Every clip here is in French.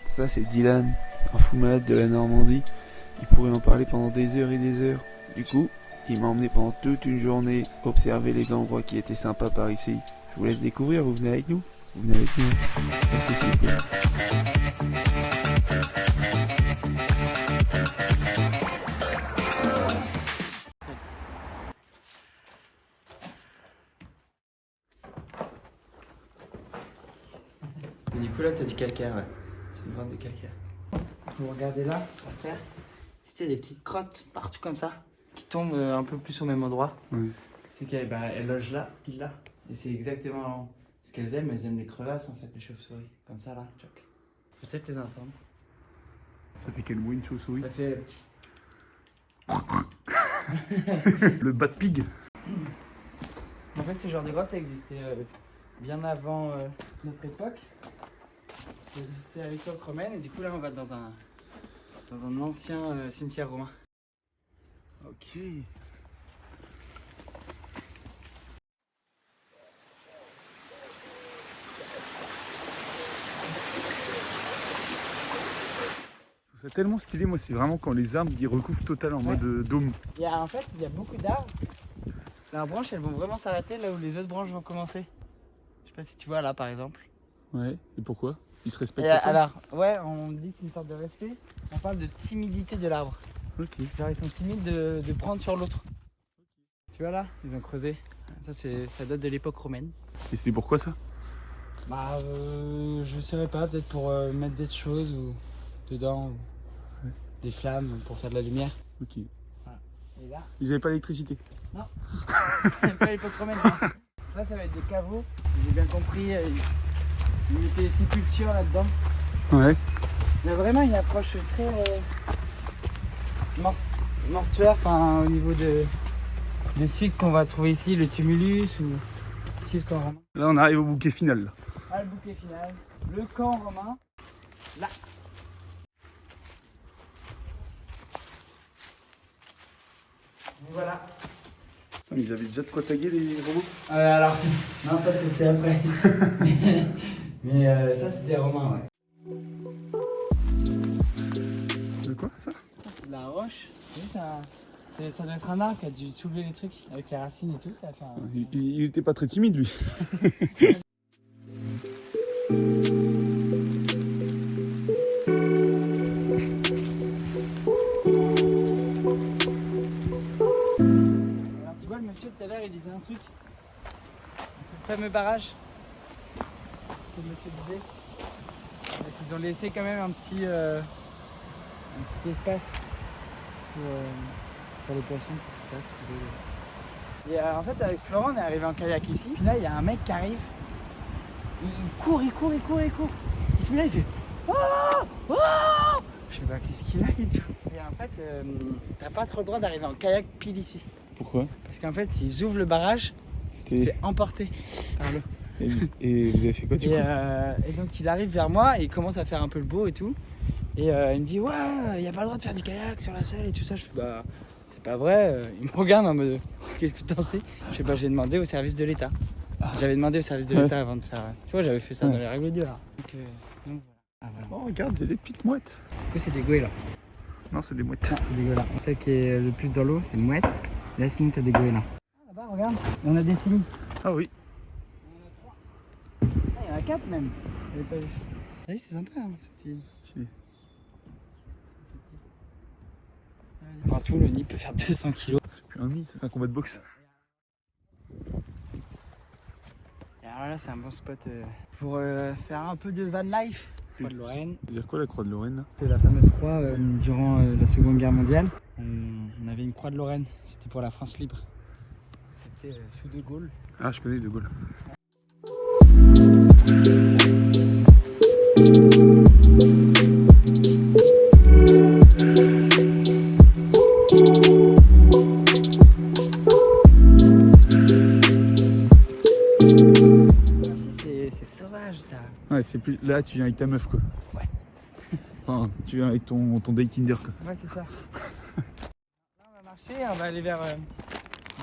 Ça c'est Dylan, un fou malade de la Normandie. Il pourrait en parler pendant des heures et des heures. Du coup, il m'a emmené pendant toute une journée observer les endroits qui étaient sympas par ici. Je vous laisse découvrir, vous venez avec nous? Vous venez avec nous. Restez s'il vous plaît. Et du coup là t'as du calcaire, ouais. C'est une bande de calcaire. Vous regardez là, par terre, c'était des petites crottes partout comme ça, qui tombent un peu plus au même endroit. Oui. C'est qu'elles elles logent là, pile là. Et c'est exactement ce qu'elles aiment les crevasses en fait, les chauves-souris. Comme ça là, tchoc. Peut-être les entendre. Ça fait quel bruit une chauve-souris? Ça fait... Le bat pig. En fait ce genre de grotte ça existait bien avant notre époque. Ça existait à l'époque romaine et du coup là on va dans un ancien cimetière romain. Ok. C'est tellement stylé, moi c'est vraiment quand les arbres ils recouvrent total en mode dôme. En fait il y a beaucoup d'arbres. Leurs branches elles vont vraiment s'arrêter là où les autres branches vont commencer. Je sais pas si tu vois là par exemple. Ouais, et pourquoi? Ils se respectent Et autant? alors, ouais, on dit que c'est une sorte de respect. On parle de timidité de l'arbre. Ok. Genre ils sont timides de prendre sur l'autre. Tu vois là, ils ont creusé. Ça date de l'époque romaine. Et c'était pourquoi ça? Bah, je saurais pas, peut-être pour mettre des choses ou dedans, ou des flammes pour faire de la lumière. Ok. Voilà. Et là, Ils avaient pas l'électricité? non, c'est pas l'époque romaine. Hein. Là, ça va être des caveaux. J'ai bien compris, ils mettaient des sépultures là-dedans. Ouais. Il y a vraiment une approche très mortuaire, enfin au niveau des sites qu'on va trouver ici, le tumulus ou ici le camp romain. Là on arrive au bouquet final là. Ah, le bouquet final, le camp romain, là. Et voilà. Mais ils avaient déjà de quoi taguer les robots? Alors, non ça c'était après. mais ça c'était romain, ouais. De quoi ça? C'est de la roche. Ça doit être un arbre qui a dû soulever les trucs avec les racines et tout. Ça fait Il était pas très timide lui. Alors tu vois le monsieur tout à l'heure il disait un truc. Le fameux barrage que le monsieur disait. Donc, ils ont laissé quand même un petit espace pour les poissons qui se passent. Et en fait avec Florent on est arrivé en kayak ici. Puis là il y a un mec qui arrive. Il court. Et celui-là il fait oh, oh. Je sais pas qu'est-ce qu'il a et tout. Et en fait t'as pas trop le droit d'arriver en kayak pile ici. Pourquoi? Parce qu'en fait s'ils ouvrent le barrage, tu te fais emporter par l'eau. Et vous avez fait quoi du coup? Et donc il arrive vers moi et il commence à faire un peu le beau et tout. Et il me dit ouais, il n'y a pas le droit de faire du kayak sur la selle et tout ça. Je fais bah c'est pas vrai. Il me regarde en mode qu'est-ce que t'en sais? Je fais bah j'ai demandé au service de l'État. J'avais demandé au service de l'État avant de faire. Tu vois j'avais fait ça dans les règles du art. Donc voilà. Ah, voilà. Oh regarde, il y a des petites mouettes. Du coup c'est des goélands. Non c'est des mouettes. Non, c'est des goélands. Celle qui est le plus dans l'eau c'est une mouette. Là sinon t'as des goélands. Ah là-bas regarde, on a des cygnes. Ah oui. Il y en a 4 même. J'avais pas vu. Oui, c'est sympa hein, ce petit. Stylé. En tout, le nid peut faire 200 kg. C'est plus un nid, c'est un combat de boxe. Et alors là, c'est un bon spot pour faire un peu de van life. Croix de Lorraine. C'est dire quoi la croix de Lorraine là? C'est la fameuse croix durant la Seconde Guerre mondiale. On avait une croix de Lorraine. C'était pour la France libre. C'était sous De Gaulle. Ah je connais De Gaulle. C'est sauvage. Ouais, c'est plus. Là tu viens avec ta meuf quoi. Ouais. Enfin, tu viens avec ton date Tinder quoi. Ouais, c'est ça. Là, on va marcher, on va aller vers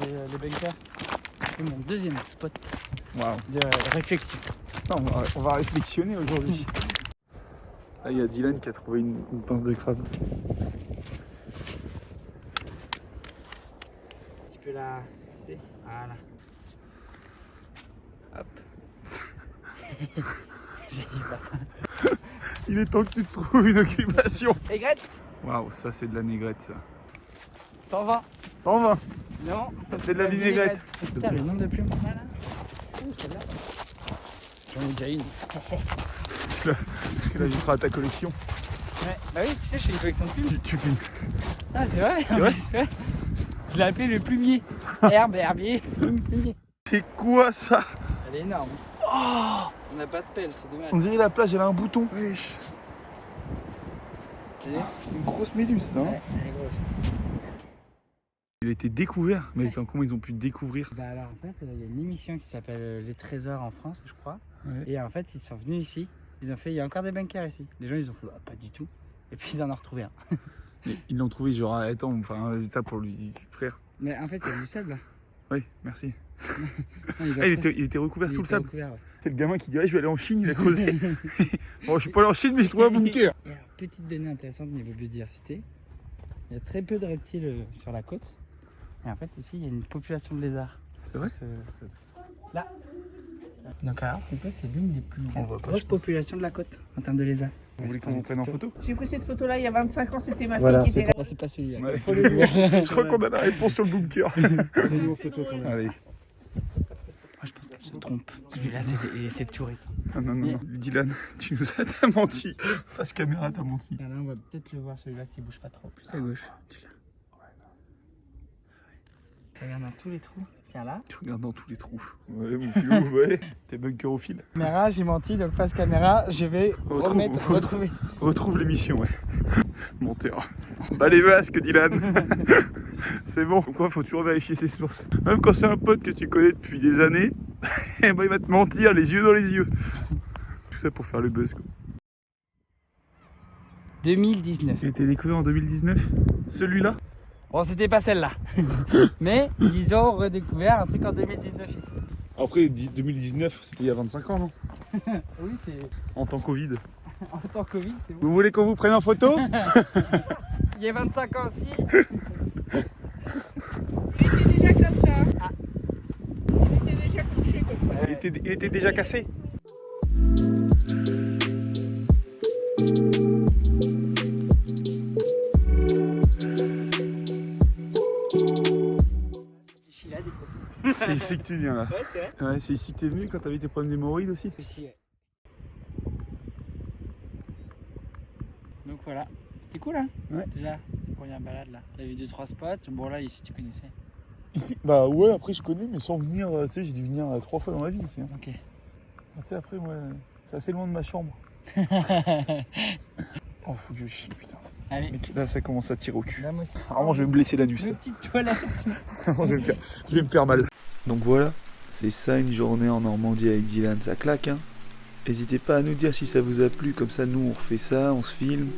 les bunkers. C'est mon deuxième spot Waouh. de réflexion. On va réflexionner aujourd'hui. Là, il y a Dylan qui a trouvé une pince de crabe. Tu peux la... Tu sais, voilà. Hop. J'ai dit pas ça. Il est temps que tu te trouves une occupation. Aigrette. Waouh, ça c'est de la négrette ça. 120. 120. Non. Ça fait de la vinaigrette. Putain, le nombre de plumes qu'on a là. Ouh, celle-là. J'en ai déjà une. Tu l'ajoutera à ta collection. Ouais. Bah oui, tu sais, je fais une collection de plumes. Tu fais Ah, c'est vrai. C'est vrai C'est vrai. Je l'ai appelé le plumier. Herbier, plumier. C'est quoi ça? Elle est énorme. Oh, On n'a pas de pelle, c'est dommage. on dirait la plage, elle a un bouton. Wesh. T'as vu? C'est une grosse méduse ça. Hein. Ouais, elle est grosse. Il a été découvert. Mais attends, comment ils ont pu le découvrir? Bah alors en fait, il y a une émission qui s'appelle Les Trésors en France, je crois. Ouais. Et en fait, ils sont venus ici. Ils ont fait, il y a encore des bunkers ici. Les gens, ils ont fait, bah, pas du tout. Et puis ils en ont retrouvé un. Mais ils l'ont trouvé genre, attends, enfin, ça pour lui, frère. Mais en fait, il y a du sable là. Oui, merci. Non, Ah, il était recouvert sous le sable. Recouvert, ouais. C'est le gamin qui dirait je vais aller en Chine, il a creusé. Bon, je suis pas allé en Chine, mais je trouve un bunker. Et alors, petite donnée intéressante niveau biodiversité. Il y a très peu de reptiles sur la côte. Et en fait, ici, il y a une population de lézards. C'est vrai? Là. Donc alors, du coup, c'est l'une des plus On voit pas, grosses je pense. populations de la côte en termes de lézards. Vous voulez qu'on vous prenne en photo? J'ai pris cette photo-là il y a 25 ans, c'était ma Voilà, fille qui était là. c'est pas celui-là. Ouais. Je crois qu'on a la réponse sur le bunker. Allez. Moi, je pense qu'elle se trompe. Celui-là, c'est le tout récent. Non, non, non, non. Dylan, tu nous as t'as menti. Face caméra, t'as menti. Là, on va peut-être le voir celui-là s'il bouge pas trop. Plus à gauche. Tu regardes dans tous les trous. Tiens là. Tu regardes dans tous les trous. Ouais, mon filou, ouais. T'es bunkerophile. Caméra, j'ai menti, donc face caméra, je vais retrouver. Retrouve l'émission, ouais. Menteur. Bah les masques, Dylan. C'est bon. Pourquoi faut toujours vérifier ses sources? Même quand c'est un pote que tu connais depuis des années, eh ben, il va te mentir les yeux dans les yeux. Tout ça pour faire le buzz, quoi. 2019. Il a été découvert en 2019. Celui-là? Bon, c'était pas celle-là. Mais ils ont redécouvert un truc en 2019 ici. Après, 2019, c'était il y a 25 ans, non? Oui, c'est. En temps Covid. En temps Covid, c'est bon. Vous voulez qu'on vous prenne en photo? Il y a 25 ans aussi. Il était déjà comme ça. Ah. Il était déjà couché comme ça. Il était déjà cassé. Là, des photos. C'est ici que tu viens là. Ouais, c'est vrai. Ouais, c'est ici que t'es venu quand t'avais tes problèmes d'hémorroïdes aussi. Aussi, ouais. Donc voilà. C'était cool, hein? Ouais. Déjà, cette première balade là. T'as vu 2-3 spots. Bon, là, ici, tu connaissais. Ici? Bah ouais, après je connais, mais sans venir, tu sais, j'ai dû venir 3 fois dans ma vie ici. Hein. Ok. Tu sais, après, ouais, c'est assez loin de ma chambre. Oh, faut que je chie, putain. Allez. Mec, là, ça commence à tirer au cul. Là, moi aussi. Vraiment, je vais me blesser la nuit, ça. Une petite toilette. Vraiment, je vais me faire mal. Donc voilà, c'est ça une journée en Normandie avec Dylan, ça claque, hein. N'hésitez pas à nous dire si ça vous a plu, comme ça, nous, on refait ça, on se filme.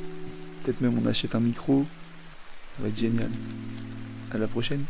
Peut-être même on achète un micro. Ça va être génial. À la prochaine.